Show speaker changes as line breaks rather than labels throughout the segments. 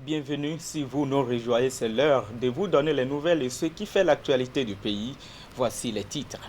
Bienvenue si vous nous rejoignez, c'est l'heure de vous donner les nouvelles et ce qui fait l'actualité du pays. Voici les titres.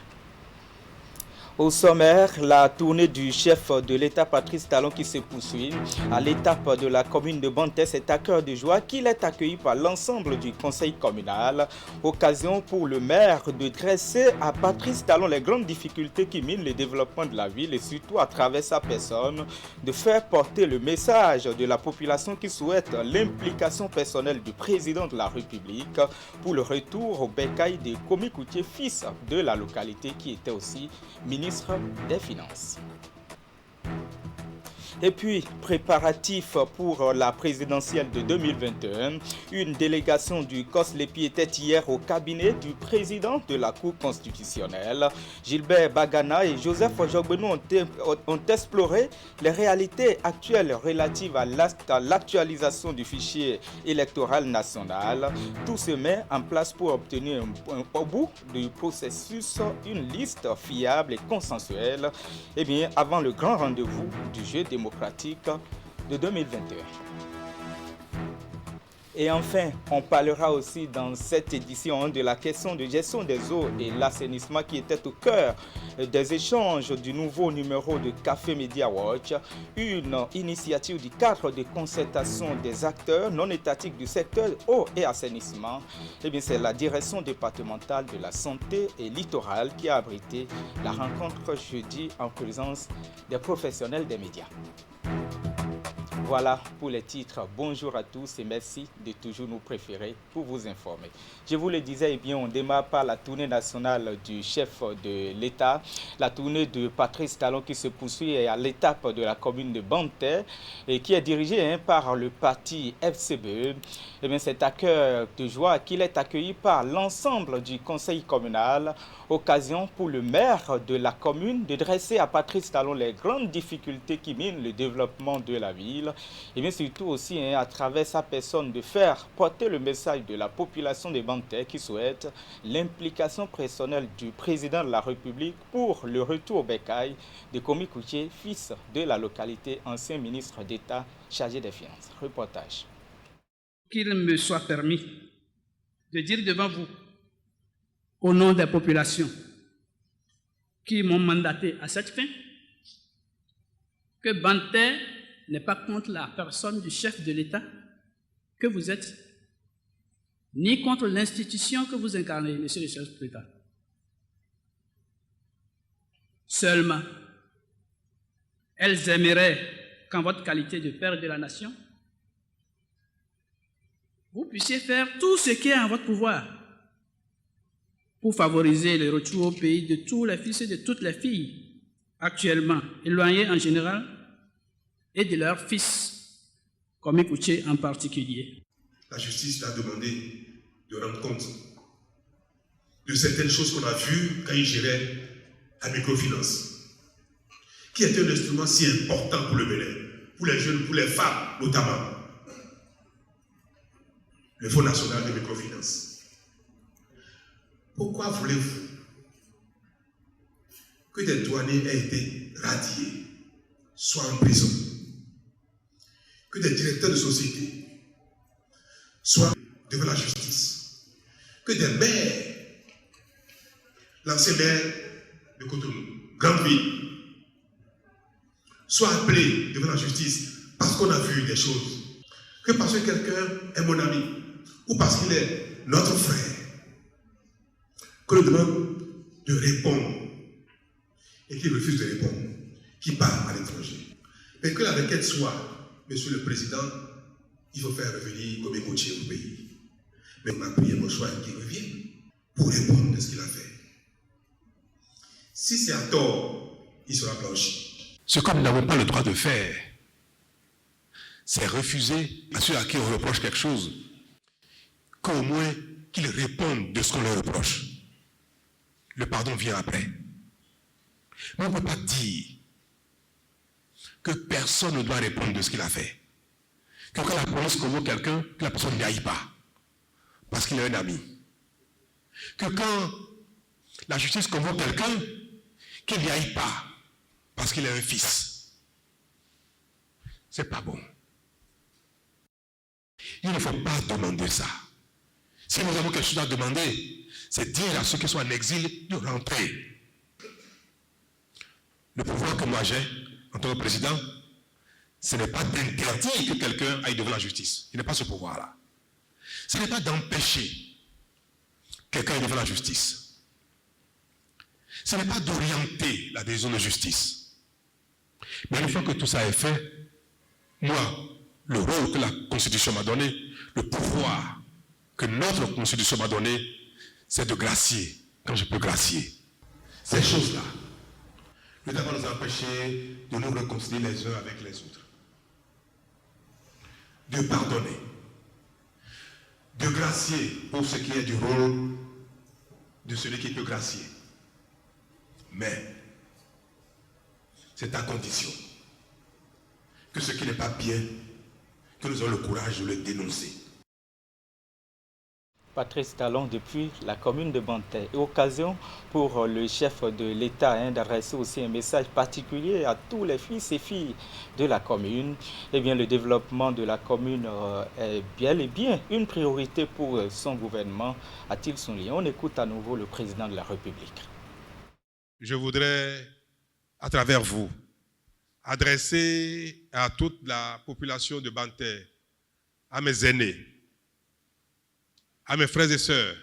Au sommaire, la tournée du chef de l'État Patrice Talon qui se poursuit à l'étape de la commune de Bantes est à cœur de joie qu'il est accueilli par l'ensemble du conseil communal. Occasion pour le maire de dresser à Patrice Talon les grandes difficultés qui minent le développement de la ville et surtout à travers sa personne de faire porter le message de la population qui souhaite l'implication personnelle du président de la République pour le retour au bercail des Komi Koutié, fils de la localité qui était aussi ministre des Finances. Et puis, préparatif pour la présidentielle de 2021, une délégation du COSLEPI était hier au cabinet du président de la Cour constitutionnelle. Gilbert Bagana et Joseph Jogbenou ont exploré les réalités actuelles relatives à l'actualisation du fichier électoral national. Tout se met en place pour obtenir au bout du processus une liste fiable et consensuelle avant le grand rendez-vous du jeu démocratique de 2021. Et enfin, on parlera aussi dans cette édition de la question de gestion des eaux et l'assainissement qui était au cœur des échanges du nouveau numéro de Café Media Watch, une initiative du cadre de concertation des acteurs non étatiques du secteur eau et assainissement. C'est la direction départementale de la santé et littorale qui a abrité la rencontre jeudi en présence des professionnels des médias. Voilà pour les titres. Bonjour à tous et merci de toujours nous préférer pour vous informer. Je vous le disais, on démarre par la tournée nationale du chef de l'État. La tournée de Patrice Talon qui se poursuit à l'étape de la commune de Bantes et qui est dirigée par le parti FCBE. C'est à cœur de joie qu'il est accueilli par l'ensemble du conseil communal. Occasion pour le maire de la commune de dresser à Patrice Talon les grandes difficultés qui minent le développement de la ville. Et bien surtout aussi à travers sa personne de faire porter le message de la population de Bantes qui souhaite l'implication personnelle du président de la République pour le retour au bercail de Komi Koutié, fils de la localité, ancien ministre d'État chargé des Finances. Reportage.
Qu'il me soit permis de dire devant vous, au nom des populations qui m'ont mandaté à cette fin, que Bantes n'est pas contre la personne du chef de l'État que vous êtes, ni contre l'institution que vous incarnez, monsieur le chef de l'État. Seulement, elles aimeraient qu'en votre qualité de père de la nation, vous puissiez faire tout ce qui est en votre pouvoir pour favoriser le retour au pays de tous les fils et de toutes les filles actuellement éloignés en général et de leurs fils, comme Koutié en particulier.
La justice a demandé de rendre compte de certaines choses qu'on a vues quand il gérait la microfinance, qui était un instrument si important pour le Bénin, pour les jeunes, pour les femmes notamment. Le Fonds national de microfinance. Pourquoi voulez-vous que des douaniers aient été radiés, soient en prison, que des directeurs de société soient devant la justice, que des maires, l'ancien maire de Cotonou, grande ville, soient appelés devant la justice parce qu'on a vu des choses, que parce que quelqu'un est mon ami ou parce qu'il est notre frère, qu'on lui demande de répondre et qu'il refuse de répondre, qu'il part à l'étranger. Mais que la requête soit, Monsieur le Président, il faut faire revenir Komi Koutié au pays. Mais on a prié mon choix qu'il revienne pour répondre de ce qu'il a fait. Si c'est à tort, il sera blanchi.
Ce que nous n'avons pas le droit de faire, c'est refuser à ceux à qui on reproche quelque chose, qu'au moins qu'ils répondent de ce qu'on leur reproche. Le pardon vient après. Mais on ne peut pas dire que personne ne doit répondre de ce qu'il a fait. Que quand la police convoque quelqu'un, que la personne n'y aille pas, parce qu'il est un ami. Que quand la justice convoque quelqu'un, qu'il n'y aille pas, parce qu'il est un fils. C'est pas bon. Il ne faut pas demander ça. Si nous avons quelque chose à demander, c'est dire à ceux qui sont en exil de rentrer. Le pouvoir que moi j'ai, en tant que président, ce n'est pas d'interdire que quelqu'un aille devant la justice. Il n'est pas ce pouvoir-là. Ce n'est pas d'empêcher quelqu'un d'aller devant la justice. Ce n'est pas d'orienter la décision de justice. Mais une fois que tout ça est fait, moi, le rôle que la Constitution m'a donné, le pouvoir que notre Constitution m'a donné, c'est de gracier quand je peux gracier. Ces choses-là ne doivent pas nous empêcher de nous réconcilier les uns avec les autres, de pardonner, de gracier pour ce qui est du rôle de celui qui peut gracier. Mais c'est à condition que ce qui n'est pas bien, que nous ayons le courage de le dénoncer.
Patrice Talon depuis la commune de Bantay. Occasion pour le chef de l'État d'adresser aussi un message particulier à tous les fils et filles de la commune. Eh bien, le développement de la commune est bien et bien une priorité pour son gouvernement, a-t-il souligné. On écoute à nouveau le président de la République.
Je voudrais, à travers vous, adresser à toute la population de Bantay, à mes aînés, à mes frères et sœurs,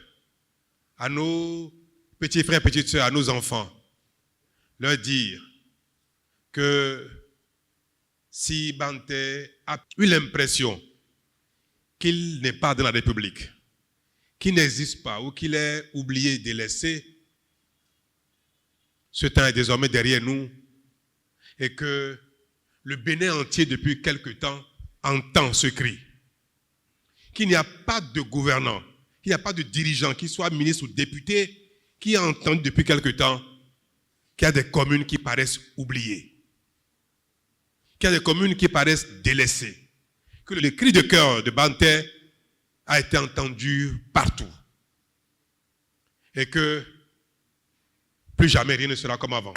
à nos petits frères et petites sœurs, à nos enfants, leur dire que si Bantay a eu l'impression qu'il n'est pas dans la République, qu'il n'existe pas ou qu'il est oublié, délaissé, ce temps est désormais derrière nous et que le Bénin entier depuis quelque temps entend ce cri. Qu'il n'y a pas de gouvernant, qu'il n'y a pas de dirigeant, qu'il soit ministre ou député, qui a entendu depuis quelque temps qu'il y a des communes qui paraissent oubliées, qu'il y a des communes qui paraissent délaissées, que le cri de cœur de Bantay a été entendu partout et que plus jamais rien ne sera comme avant.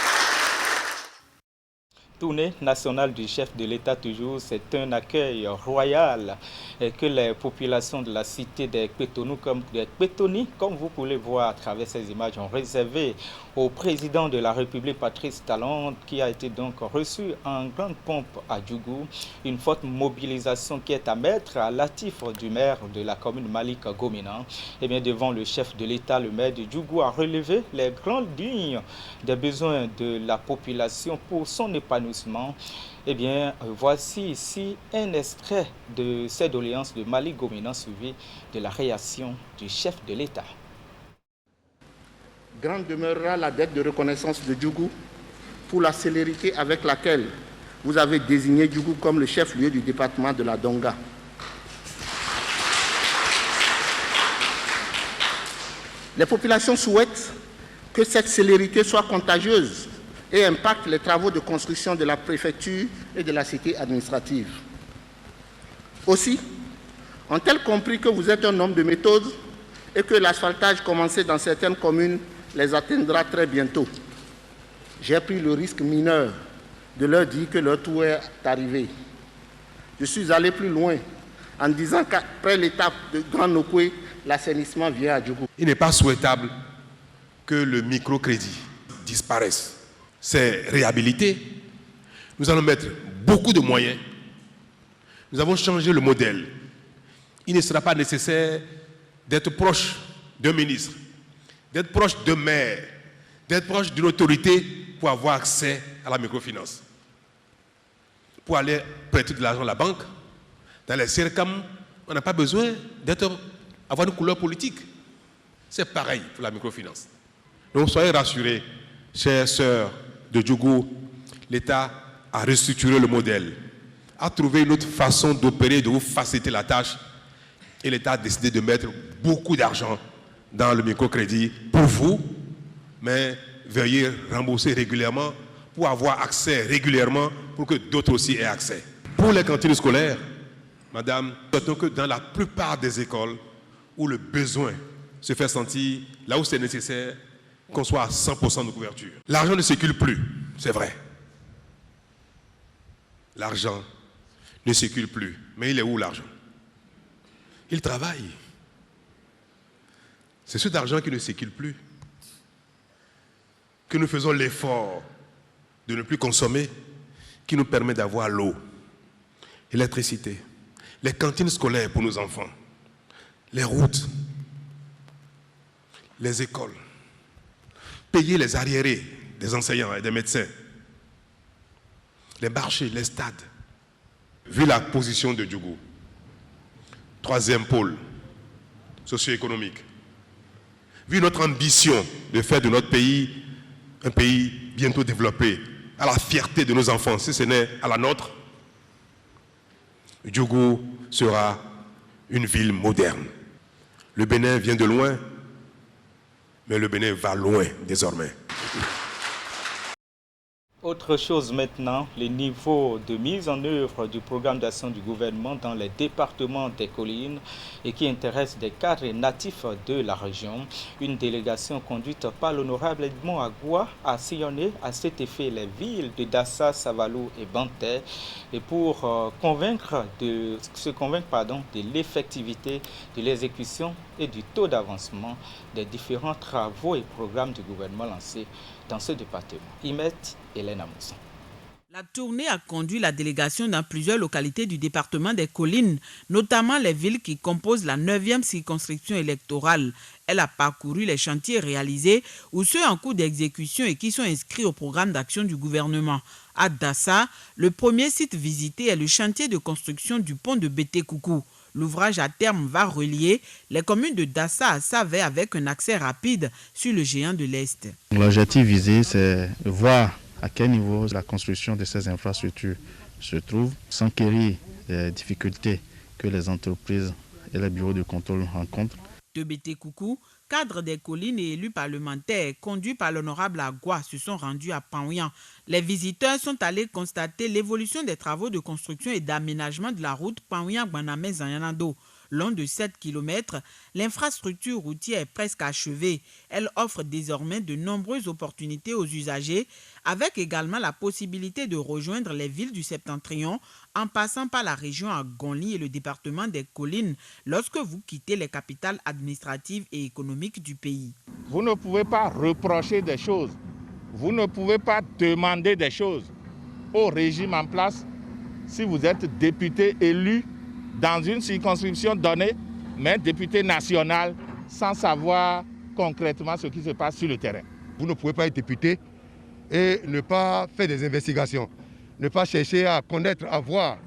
Tournée nationale du chef de l'État toujours, c'est un accueil royal que les populations de la cité des Pétonis, comme vous pouvez voir à travers ces images, ont réservé au président de la République, Patrice Talon, qui a été donc reçu en grande pompe à Djougou. Une forte mobilisation qui est à mettre à l'actif du maire de la commune Malik Gomina. Et bien devant le chef de l'État, le maire de Djougou a relevé les grandes lignes des besoins de la population pour son épanouissement. Eh bien, voici ici un extrait de cette doléance de Malik Gomina suivi de la réaction du chef de l'État.
Grande demeurera la dette de reconnaissance de Djougou pour la célérité avec laquelle vous avez désigné Djougou comme le chef-lieu du département de la Donga. Les populations souhaitent que cette célérité soit contagieuse et impacte les travaux de construction de la préfecture et de la cité administrative. Aussi, ont-elles compris que vous êtes un homme de méthode et que l'asphaltage commencé dans certaines communes les atteindra très bientôt. J'ai pris le risque mineur de leur dire que leur tour est arrivé. Je suis allé plus loin en disant qu'après l'étape de Grand Nokoué, l'assainissement vient à Djougou.
Il n'est pas souhaitable que le microcrédit disparaisse. C'est réhabilité. Nous allons mettre beaucoup de moyens. Nous avons changé le modèle. Il ne sera pas nécessaire d'être proche d'un ministre, d'être proche d'un maire, d'être proche d'une autorité pour avoir accès à la microfinance. Pour aller prêter de l'argent à la banque, dans les CERCAM, on n'a pas besoin d'avoir une couleur politique. C'est pareil pour la microfinance. Donc soyez rassurés, chères sœurs de Djougou, l'État a restructuré le modèle, a trouvé une autre façon d'opérer, de vous faciliter la tâche, et l'État a décidé de mettre beaucoup d'argent dans le microcrédit pour vous, mais veuillez rembourser régulièrement pour avoir accès régulièrement pour que d'autres aussi aient accès. Pour les cantines scolaires, madame, notons que dans la plupart des écoles où le besoin se fait sentir, là où c'est nécessaire, qu'on soit à 100% de couverture. L'argent ne circule plus, c'est vrai. L'argent ne circule plus. Mais il est où l'argent? Ils travaillent. C'est cet argent qui ne circule plus, que nous faisons l'effort de ne plus consommer, qui nous permet d'avoir l'eau, l'électricité, les cantines scolaires pour nos enfants, les routes, les écoles, payer les arriérés des enseignants et des médecins, les marchés, les stades. Vu la position de Djougou, troisième pôle socio-économique, vu notre ambition de faire de notre pays un pays bientôt développé, à la fierté de nos enfants, si ce n'est à la nôtre, Djougou sera une ville moderne. Le Bénin vient de loin, mais le Bénin va loin désormais.
Autre chose maintenant, les niveaux de mise en œuvre du programme d'action du gouvernement dans les départements des collines et qui intéresse des cadres natifs de la région. Une délégation conduite par l'honorable Edmond Agua a sillonné à cet effet les villes de Dassa, Savalou et Banté et pour se convaincre de l'effectivité de l'exécution et du taux d'avancement des différents travaux et programmes du gouvernement lancés dans ce département. Imet Hélène Mousson.
La tournée a conduit la délégation dans plusieurs localités du département des collines, notamment les villes qui composent la 9e circonscription électorale. Elle a parcouru les chantiers réalisés ou ceux en cours d'exécution et qui sont inscrits au programme d'action du gouvernement. À Dassa, le premier site visité est le chantier de construction du pont de Bété-Koukou. L'ouvrage à terme va relier les communes de Dassa à Savé avec un accès rapide sur le géant de l'Est.
L'objectif visé, c'est de voir à quel niveau la construction de ces infrastructures se trouve, s'enquérir des difficultés que les entreprises et les bureaux de contrôle rencontrent.
De Bété-Koukou, cadres des collines et élus parlementaires conduits par l'honorable Agua se sont rendus à Panouyan. Les visiteurs sont allés constater l'évolution des travaux de construction et d'aménagement de la route Panouyan-Gbanamé-Zanyanado. Long de 7 km, l'infrastructure routière est presque achevée. Elle offre désormais de nombreuses opportunités aux usagers, avec également la possibilité de rejoindre les villes du Septentrion en passant par la région à Gonli et le département des collines lorsque vous quittez les capitales administratives et économiques du pays.
Vous ne pouvez pas reprocher des choses, vous ne pouvez pas demander des choses au régime en place si vous êtes député élu dans une circonscription donnée, mais député national, sans savoir concrètement ce qui se passe sur le terrain.
Vous ne pouvez pas être député et ne pas faire des investigations, ne pas chercher à connaître, à voir,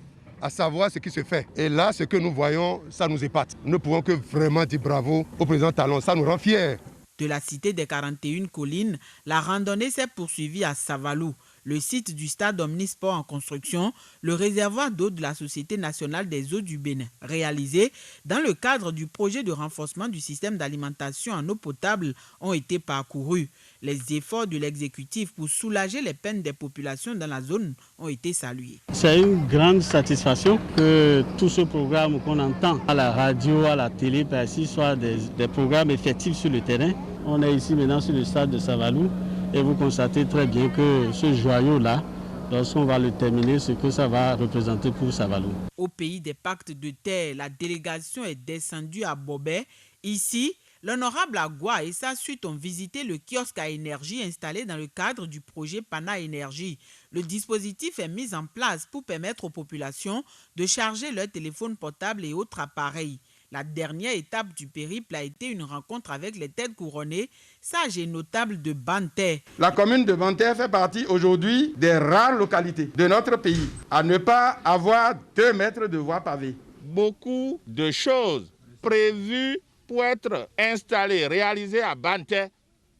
à savoir ce qui se fait. Et là, ce que nous voyons, ça nous épate. Nous ne pouvons que vraiment dire bravo au président Talon, ça nous rend fiers.
De la cité des 41 collines, la randonnée s'est poursuivie à Savalou, le site du stade omnisport en construction, le réservoir d'eau de la Société nationale des eaux du Bénin, réalisé dans le cadre du projet de renforcement du système d'alimentation en eau potable, ont été parcourus. Les efforts de l'exécutif pour soulager les peines des populations dans la zone ont été salués.
C'est une grande satisfaction que tout ce programme qu'on entend à la radio, à la télé, soit des programmes effectifs sur le terrain. On est ici maintenant sur le stade de Savalou et vous constatez très bien que ce joyau-là, lorsqu'on va le terminer, ce que ça va représenter pour Savalou.
Au pays des pactes de terre, la délégation est descendue à Bobet. Ici, l'honorable Agua et sa suite ont visité le kiosque à énergie installé dans le cadre du projet Pana Énergie. Le dispositif est mis en place pour permettre aux populations de charger leurs téléphones portables et autres appareils. La dernière étape du périple a été une rencontre avec les têtes couronnées, sages et notables de Banté.
La commune de Banté fait partie aujourd'hui des rares localités de notre pays à ne pas avoir 2 mètres de voie pavée.
Beaucoup de choses prévues pour être installées, réalisées à Banté,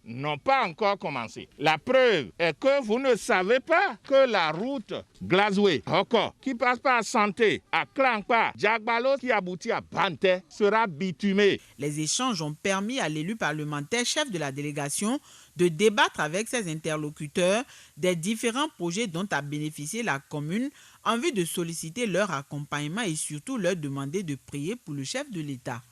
n'ont pas encore commencé. La preuve est que vous ne savez pas que la route Glazoué, Hoko, qui passe par Santé, à Klankpa, Djagbalo, qui aboutit à Banté, sera bitumée.
Les échanges ont permis à l'élu parlementaire, chef de la délégation, de débattre avec ses interlocuteurs des différents projets dont a bénéficié la commune en vue de solliciter leur accompagnement et surtout leur demander de prier pour le chef de l'État.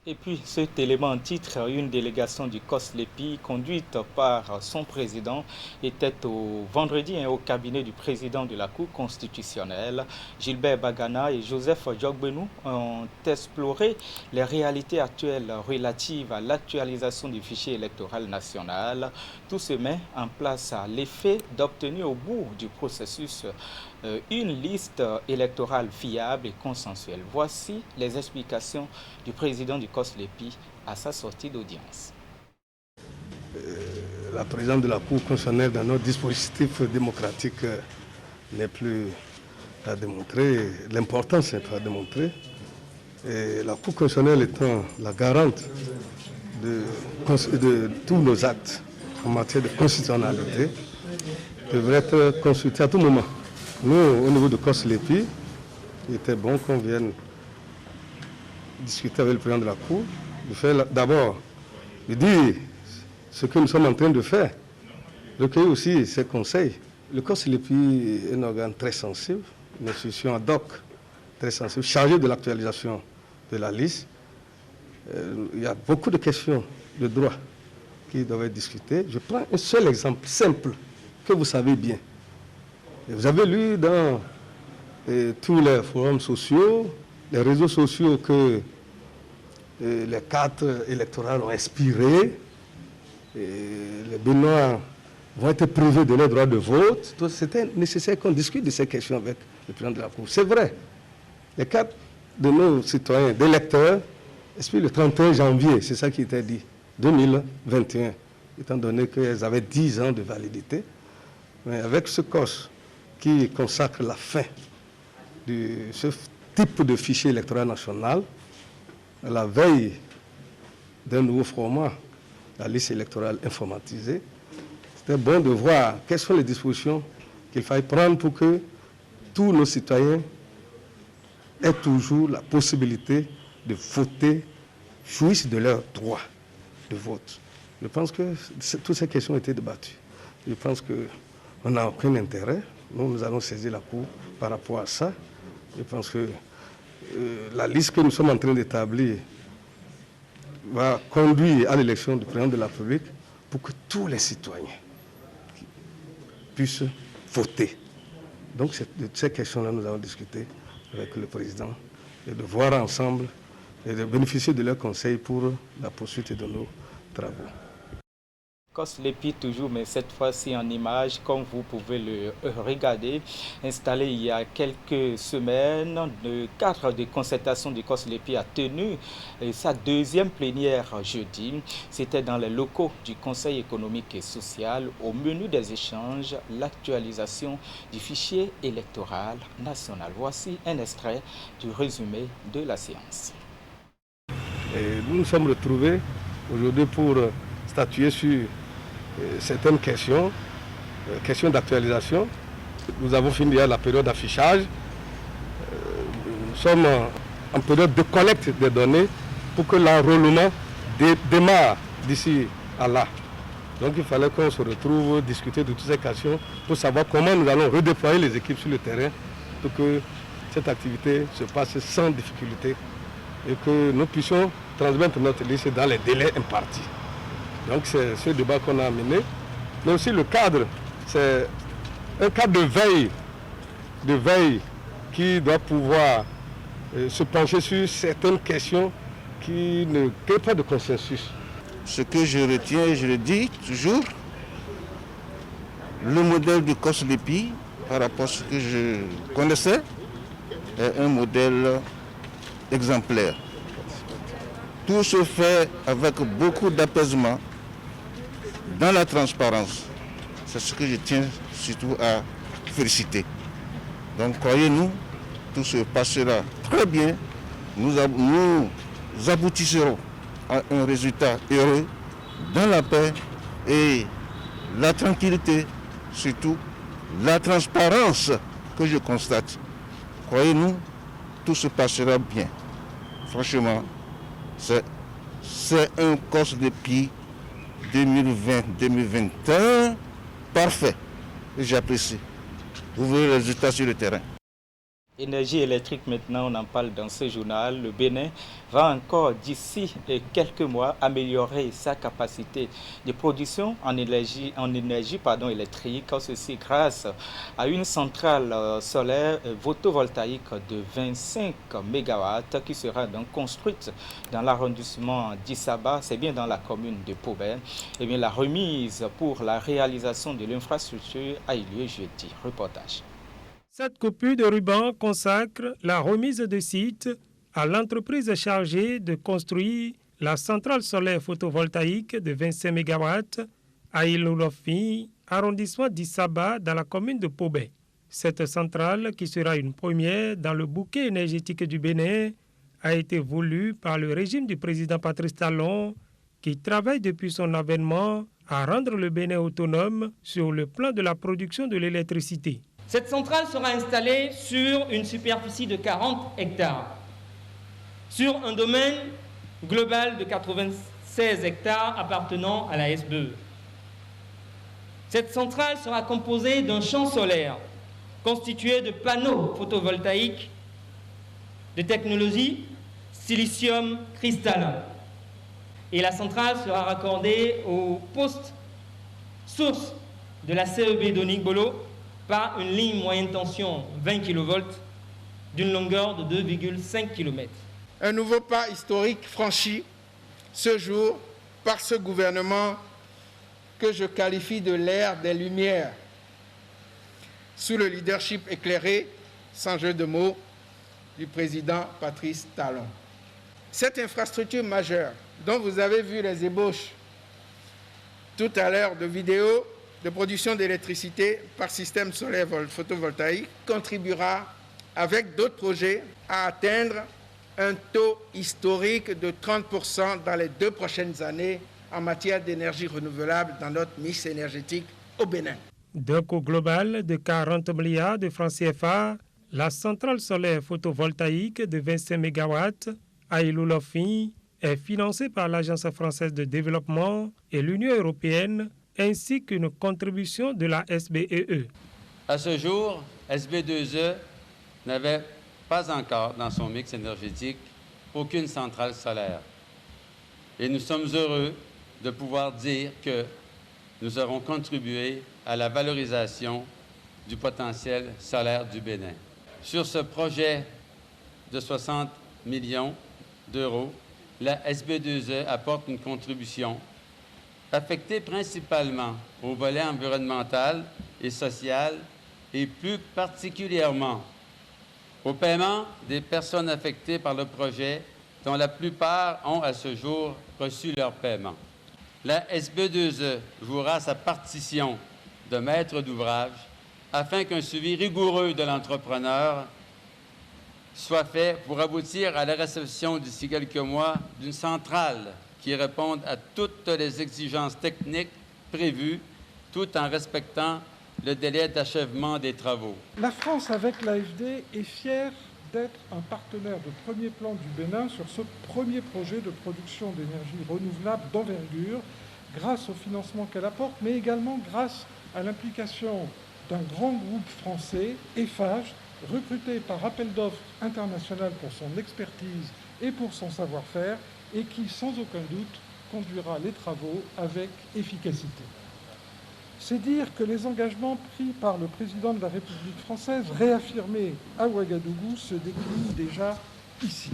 Et puis cet élément en titre, une délégation du COSLEPI conduite par son président était au vendredi au cabinet du président de la Cour constitutionnelle. Gilbert Bagana et Joseph Djogbenou ont exploré les réalités actuelles relatives à l'actualisation du fichier électoral national. Tout se met en place à l'effet d'obtenir au bout du processus une liste électorale fiable et consensuelle. Voici les explications du président du COSLEPI à sa sortie d'audience.
La présidente de la Cour constitutionnelle dans notre dispositif démocratique n'est plus à démontrer, l'importance n'est pas à démontrer. Et la Cour constitutionnelle étant la garante de tous nos actes en matière de constitutionnalité devrait être consultée à tout moment. Nous, au niveau de COSLEPI, il était bon qu'on vienne discuter avec le président de la Cour, de faire d'abord, de dire ce que nous sommes en train de faire, recueillir aussi ses conseils. Le COSLEPI est un organe très sensible, une institution ad hoc très sensible, chargée de l'actualisation de la liste. Il y a beaucoup de questions de droit qui doivent être discutées. Je prends un seul exemple simple que vous savez bien. Vous avez lu dans tous les forums sociaux, les réseaux sociaux que les cartes électorales ont expiré, les Béninois vont être privés de leur droit de vote. C'était nécessaire qu'on discute de ces questions avec le président de la Cour. C'est vrai, les cartes de nos citoyens, d'électeurs, expirent le 31 janvier, c'est ça qui était dit, 2021, étant donné qu'elles avaient 10 ans de validité. Mais avec ce COS qui consacre la fin de ce type de fichier électoral national, à la veille d'un nouveau format, la liste électorale informatisée, c'était bon de voir quelles sont les dispositions qu'il faille prendre pour que tous nos citoyens aient toujours la possibilité de voter, jouissent de leur droit de vote. Je pense que toutes ces questions ont été débattues. Je pense qu'on n'a aucun intérêt. Nous allons saisir la Cour par rapport à ça. Je pense que la liste que nous sommes en train d'établir va conduire à l'élection du président de la République pour que tous les citoyens puissent voter. Donc, de ces questions-là, nous allons discuter avec le président et de voir ensemble et de bénéficier de leurs conseils pour la poursuite de nos travaux.
COSLEPI toujours, mais cette fois-ci en image, comme vous pouvez le regarder, installé il y a quelques semaines. Le cadre de concertation du COSLEPI a tenu sa deuxième plénière jeudi. C'était dans les locaux du Conseil économique et social. Au menu des échanges, l'actualisation du fichier électoral national. Voici un extrait du résumé de la séance.
Et nous nous sommes retrouvés aujourd'hui pour statuer sur certaines questions d'actualisation. Nous avons fini la période d'affichage. Nous sommes en période de collecte des données pour que l'enrôlement démarre d'ici à là. Donc il fallait qu'on se retrouve, discuter de toutes ces questions pour savoir comment nous allons redéployer les équipes sur le terrain pour que cette activité se passe sans difficulté et que nous puissions transmettre notre liste dans les délais impartis. Donc c'est ce débat qu'on a mené. Mais aussi le cadre, c'est un cadre de veille qui doit pouvoir se pencher sur certaines questions qui ne créent pas de consensus.
Ce que je retiens, et je le dis toujours, le modèle du COSLEPI, par rapport à ce que je connaissais, est un modèle exemplaire. Tout se fait avec beaucoup d'apaisement, dans la transparence. C'est ce que je tiens surtout à féliciter. Donc croyez-nous, tout se passera très bien. Nous aboutisserons à un résultat heureux, dans la paix et la tranquillité, surtout la transparence que je constate. Croyez-nous, tout se passera bien. Franchement, c'est un COSLEPI 2020-2021 parfait. Et j'apprécie. Vous verrez les résultats sur le terrain.
Énergie électrique, maintenant, on en parle dans ce journal. Le Bénin va encore, d'ici quelques mois, améliorer sa capacité de production en énergie électrique, ceci grâce à une centrale solaire photovoltaïque de 25 MW qui sera donc construite dans l'arrondissement d'Issaba, c'est bien dans la commune de Pobé. Et bien, la remise pour la réalisation de l'infrastructure a eu lieu jeudi. Reportage.
Cette coupure de ruban consacre la remise de site à l'entreprise chargée de construire la centrale solaire photovoltaïque de 25 MW à Ilolofi, arrondissement d'Issaba, dans la commune de Pobé. Cette centrale, qui sera une première dans le bouquet énergétique du Bénin, a été voulue par le régime du président Patrice Talon, qui travaille depuis son avènement à rendre le Bénin autonome sur le plan de la production de l'électricité.
Cette centrale sera installée sur une superficie de 40 hectares, sur un domaine global de 96 hectares appartenant à la SBE. Cette centrale sera composée d'un champ solaire constitué de panneaux photovoltaïques de technologie silicium cristallin. Et la centrale sera raccordée au poste source de la CEB d'Onigbolo par une ligne moyenne tension 20 kV d'une longueur de 2,5 km.
Un nouveau pas historique franchi ce jour par ce gouvernement que je qualifie de l'ère des Lumières, sous le leadership éclairé, sans jeu de mots, du président Patrice Talon. Cette infrastructure majeure, dont vous avez vu les ébauches tout à l'heure de vidéos de production d'électricité par système solaire photovoltaïque, contribuera, avec d'autres projets, à atteindre un taux historique de 30% dans les 2 prochaines années en matière d'énergie renouvelable dans notre mix énergétique au Bénin.
D'un coût global de 40 milliards de francs CFA, la centrale solaire photovoltaïque de 25 MW à Ilolofi est financée par l'Agence française de développement et l'Union européenne, ainsi qu'une contribution de la SBEE.
À ce jour, SB2E n'avait pas encore dans son mix énergétique aucune centrale solaire. Et nous sommes heureux de pouvoir dire que nous aurons contribué à la valorisation du potentiel solaire du Bénin. Sur ce projet de 60 millions d'euros, la SB2E apporte une contribution affectée principalement au volet environnemental et social et plus particulièrement au paiement des personnes affectées par le projet dont la plupart ont à ce jour reçu leur paiement. La SB2E jouera sa partition de maître d'ouvrage afin qu'un suivi rigoureux de l'entrepreneur soit fait pour aboutir à la réception d'ici quelques mois d'une centrale qui réponde à toutes les exigences techniques prévues tout en respectant le délai d'achèvement des travaux.
La France, avec l'AFD, est fière d'être un partenaire de premier plan du Bénin sur ce premier projet de production d'énergie renouvelable d'envergure, grâce au financement qu'elle apporte, mais également grâce à l'implication d'un grand groupe français, Eiffage, recruté par appel d'offres international pour son expertise et pour son savoir-faire, et qui, sans aucun doute, conduira les travaux avec efficacité. C'est dire que les engagements pris par le président de la République française, réaffirmés à Ouagadougou, se déclinent déjà ici.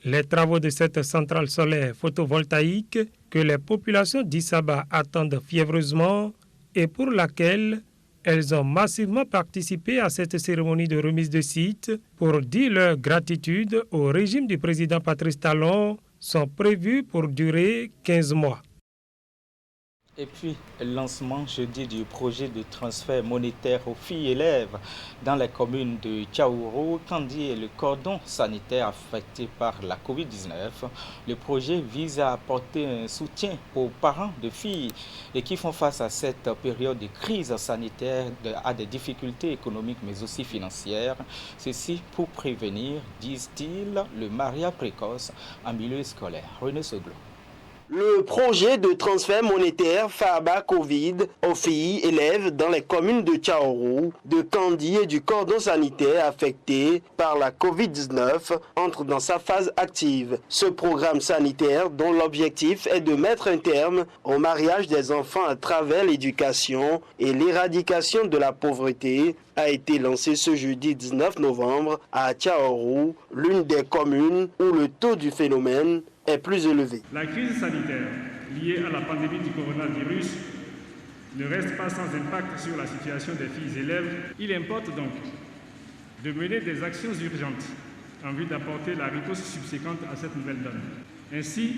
Les travaux de cette centrale solaire photovoltaïque que les populations d'Issaba attendent fiévreusement et pour laquelle elles ont massivement participé à cette cérémonie de remise de site pour dire leur gratitude au régime du président Patrice Talon, sont prévus pour durer 15 mois.
Et puis, le lancement jeudi du projet de transfert monétaire aux filles élèves dans les communes de Tchaouro, Kandi et le cordon sanitaire affecté par la Covid-19. Le projet vise à apporter un soutien aux parents de filles et qui font face à cette période de crise sanitaire, à des difficultés économiques mais aussi financières. Ceci pour prévenir, disent-ils, le mariage précoce en milieu scolaire. René Seglo.
Le projet de transfert monétaire FABA Covid aux filles élèves dans les communes de Tchaorou, de Kandi et du cordon sanitaire affectés par la Covid-19 entre dans sa phase active. Ce programme sanitaire, dont l'objectif est de mettre un terme au mariage des enfants à travers l'éducation et l'éradication de la pauvreté, a été lancé ce jeudi 19 novembre à Tchaorou, l'une des communes où le taux du phénomène est plus élevé.
La crise sanitaire liée à la pandémie du coronavirus ne reste pas sans impact sur la situation des filles élèves. Il importe donc de mener des actions urgentes en vue d'apporter la riposte subséquente à cette nouvelle donne. Ainsi,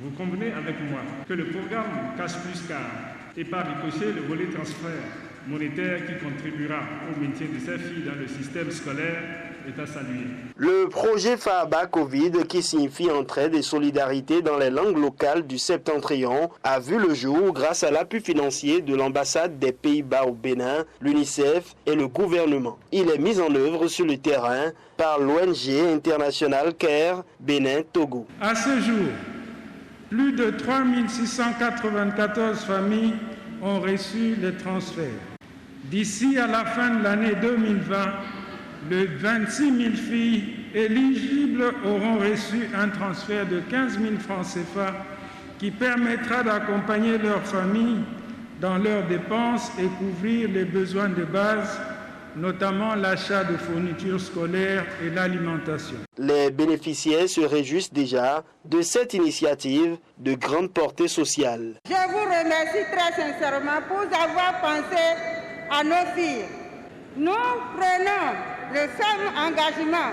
vous convenez avec moi que le programme Cash Plus Car et par ricochet le volet transfert monétaire qui contribuera au maintien de ces filles dans le système scolaire est à saluer.
Le projet FABA Covid, qui signifie entraide et solidarité dans les langues locales du Septentrion, a vu le jour grâce à l'appui financier de l'ambassade des Pays-Bas au Bénin, l'UNICEF et le gouvernement. Il est mis en œuvre sur le terrain par l'ONG internationale CARE Bénin-Togo.
À ce jour, plus de 3694 familles ont reçu les transferts. D'ici à la fin de l'année 2020, les 26 000 filles éligibles auront reçu un transfert de 15 000 francs CFA qui permettra d'accompagner leurs familles dans leurs dépenses et couvrir les besoins de base, notamment l'achat de fournitures scolaires et l'alimentation.
Les bénéficiaires se réjouissent déjà de cette initiative de grande portée sociale.
Je vous remercie très sincèrement pour avoir pensé à nos filles. Nous prenons le ferme engagement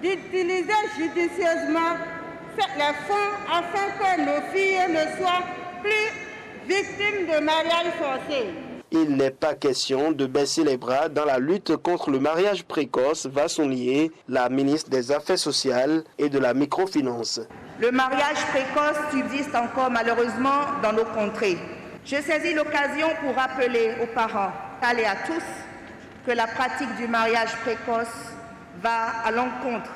d'utiliser judicieusement les fonds afin que nos filles ne soient plus victimes de mariage forcé.
Il n'est pas question de baisser les bras dans la lutte contre le mariage précoce, va souligner la ministre des Affaires sociales et de la microfinance.
Le mariage précoce subsiste encore malheureusement dans nos contrées. Je saisis l'occasion pour rappeler aux parents et à tous que la pratique du mariage précoce va à l'encontre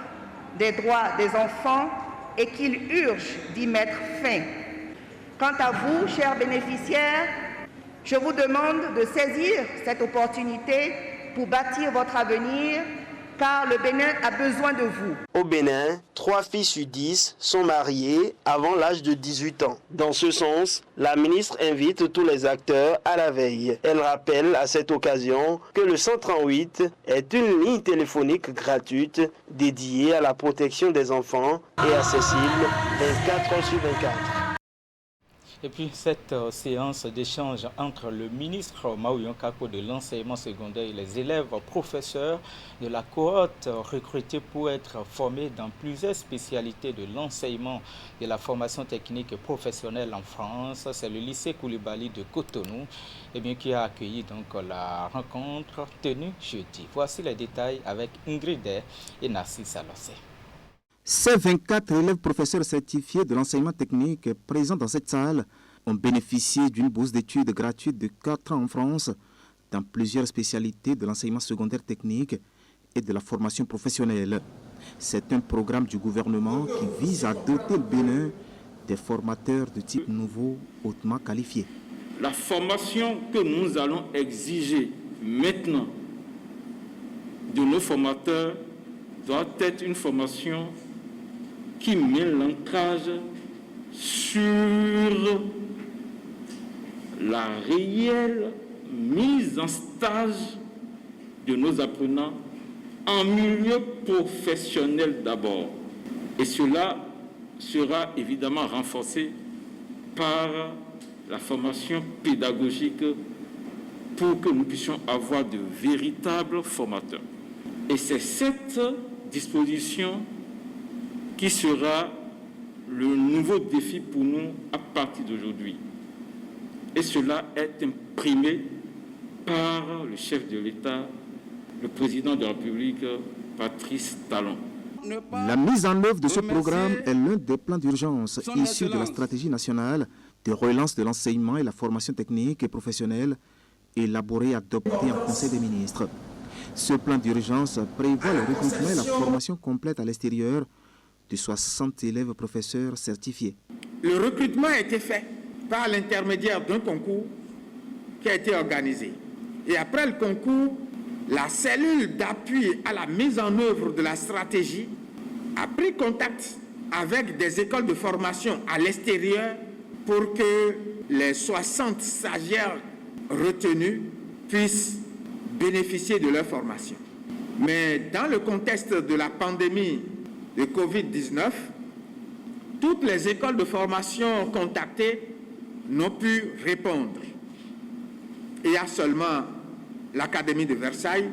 des droits des enfants et qu'il urge d'y mettre fin. Quant à vous, chers bénéficiaires, je vous demande de saisir cette opportunité pour bâtir votre avenir, car le Bénin a besoin de vous.
Au Bénin, 3 filles sur 10 sont mariées avant l'âge de 18 ans. Dans ce sens, la ministre invite tous les acteurs à la veille. Elle rappelle à cette occasion que le 138 est une ligne téléphonique gratuite dédiée à la protection des enfants et accessible 24 heures sur 24.
Et puis cette séance d'échange entre le ministre Maouyon Kako de l'enseignement secondaire et les élèves professeurs de la cohorte recrutés pour être formés dans plusieurs spécialités de l'enseignement de la formation technique et professionnelle en France, c'est le lycée Koulibaly de Cotonou qui a accueilli donc la rencontre tenue jeudi. Voici les détails avec Ingrid et Narcisse Alossé.
Ces 24 élèves professeurs certifiés de l'enseignement technique présents dans cette salle ont bénéficié d'une bourse d'études gratuite de 4 ans en France dans plusieurs spécialités de l'enseignement secondaire technique et de la formation professionnelle. C'est un programme du gouvernement qui vise à doter le Bénin des formateurs de type nouveau hautement qualifiés.
La formation que nous allons exiger maintenant de nos formateurs doit être une formation qui met l'ancrage sur la réelle mise en stage de nos apprenants en milieu professionnel d'abord. Et cela sera évidemment renforcé par la formation pédagogique pour que nous puissions avoir de véritables formateurs. Et c'est cette disposition qui sera le nouveau défi pour nous à partir d'aujourd'hui. Et cela est imprimé par le chef de l'État, le président de la République, Patrice Talon.
La mise en œuvre de ce programme est l'un des plans d'urgence issus de la stratégie nationale de relance de l'enseignement et la formation technique et professionnelle élaborée et adoptée en Conseil des ministres. Ce plan d'urgence prévoit le recrutement et la formation complète à l'extérieur de 60 élèves professeurs certifiés.
Le recrutement a été fait par l'intermédiaire d'un concours qui a été organisé. Et après le concours, la cellule d'appui à la mise en œuvre de la stratégie a pris contact avec des écoles de formation à l'extérieur pour que les 60 stagiaires retenus puissent bénéficier de leur formation. Mais dans le contexte de la pandémie de Covid-19, toutes les écoles de formation contactées n'ont pu répondre. Il y a seulement l'Académie de Versailles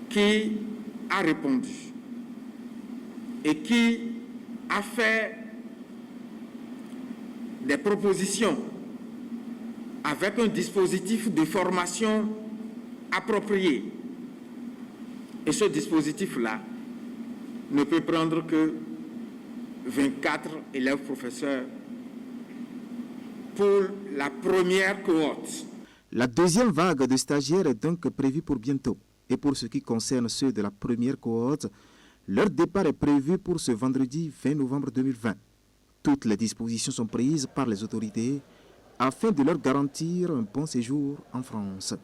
qui a répondu et qui a fait des propositions avec un dispositif de formation approprié. Et ce dispositif-là ne peut prendre que 24 élèves professeurs pour la première cohorte.
La deuxième vague de stagiaires est donc prévue pour bientôt. Et pour ce qui concerne ceux de la première cohorte, leur départ est prévu pour ce vendredi 20 novembre 2020. Toutes les dispositions sont prises par les autorités afin de leur garantir un bon séjour en France.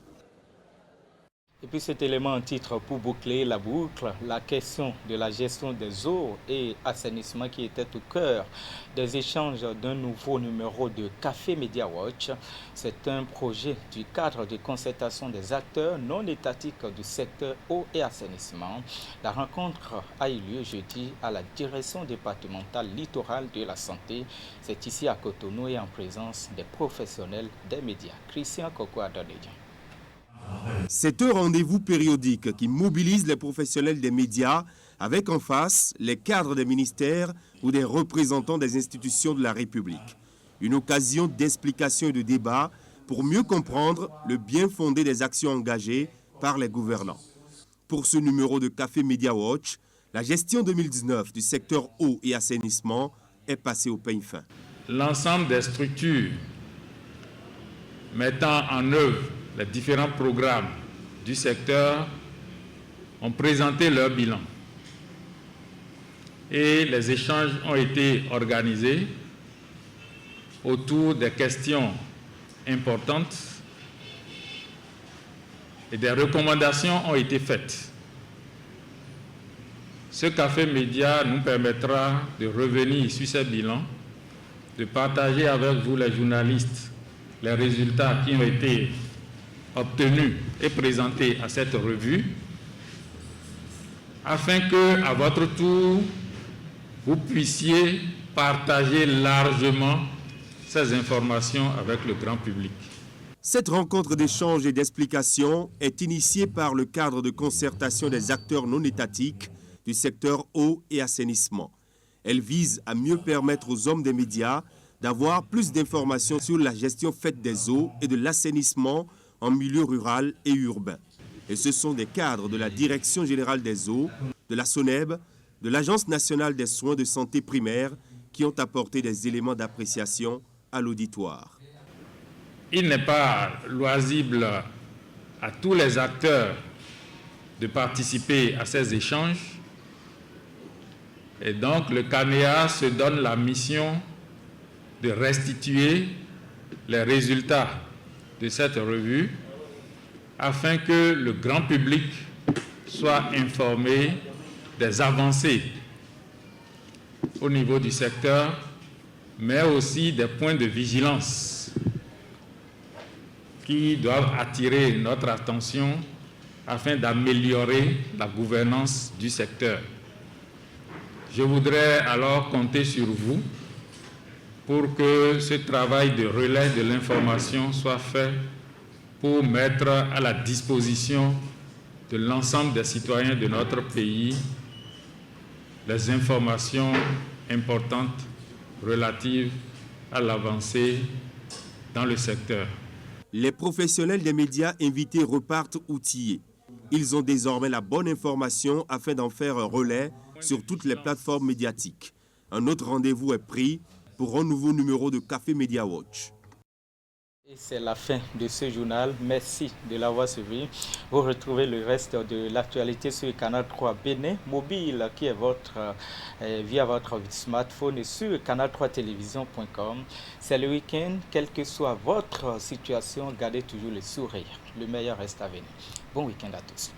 Et puis cet élément en titre pour boucler la boucle, la question de la gestion des eaux et assainissement qui était au cœur des échanges d'un nouveau numéro de Café Media Watch. C'est un projet du cadre de concertation des acteurs non étatiques du secteur eau et assainissement. La rencontre a eu lieu jeudi à la direction départementale littorale de la santé. C'est ici à Cotonou et en présence des professionnels des médias. Christian Koko-Adonedjian.
C'est un rendez-vous périodique qui mobilise les professionnels des médias avec en face les cadres des ministères ou des représentants des institutions de la République. Une occasion d'explication et de débat pour mieux comprendre le bien fondé des actions engagées par les gouvernants. Pour ce numéro de Café Media Watch, la gestion 2019 du secteur eau et assainissement est passée au peigne fin.
L'ensemble des structures mettant en œuvre les différents programmes du secteur ont présenté leur bilan et les échanges ont été organisés autour des questions importantes et des recommandations ont été faites. Ce Café Média nous permettra de revenir sur ces bilans, de partager avec vous les journalistes les résultats qui ont été obtenus et présentés à cette revue, afin que, à votre tour, vous puissiez partager largement ces informations avec le grand public.
Cette rencontre d'échange et d'explication est initiée par le cadre de concertation des acteurs non étatiques du secteur eau et assainissement. Elle vise à mieux permettre aux hommes des médias d'avoir plus d'informations sur la gestion faite des eaux et de l'assainissement en milieu rural et urbain. Et ce sont des cadres de la Direction générale des eaux, de la SONEB, de l'Agence nationale des soins de santé primaire qui ont apporté des éléments d'appréciation à l'auditoire.
Il n'est pas loisible à tous les acteurs de participer à ces échanges. Et donc le CANEA se donne la mission de restituer les résultats de cette revue afin que le grand public soit informé des avancées au niveau du secteur, mais aussi des points de vigilance qui doivent attirer notre attention afin d'améliorer la gouvernance du secteur. Je voudrais alors compter sur vous pour que ce travail de relais de l'information soit fait pour mettre à la disposition de l'ensemble des citoyens de notre pays les informations importantes relatives à l'avancée dans le secteur.
Les professionnels des médias invités repartent outillés. Ils ont désormais la bonne information afin d'en faire un relais sur toutes les plateformes médiatiques. Un autre rendez-vous est pris pour un nouveau numéro de Café Media Watch.
Et c'est la fin de ce journal. Merci de l'avoir suivi. Vous retrouvez le reste de l'actualité sur le canal 3 Bénin mobile qui est via votre smartphone et sur canal3télévision.com. C'est le week-end. Quelle que soit votre situation, gardez toujours le sourire. Le meilleur reste à venir. Bon week-end à tous.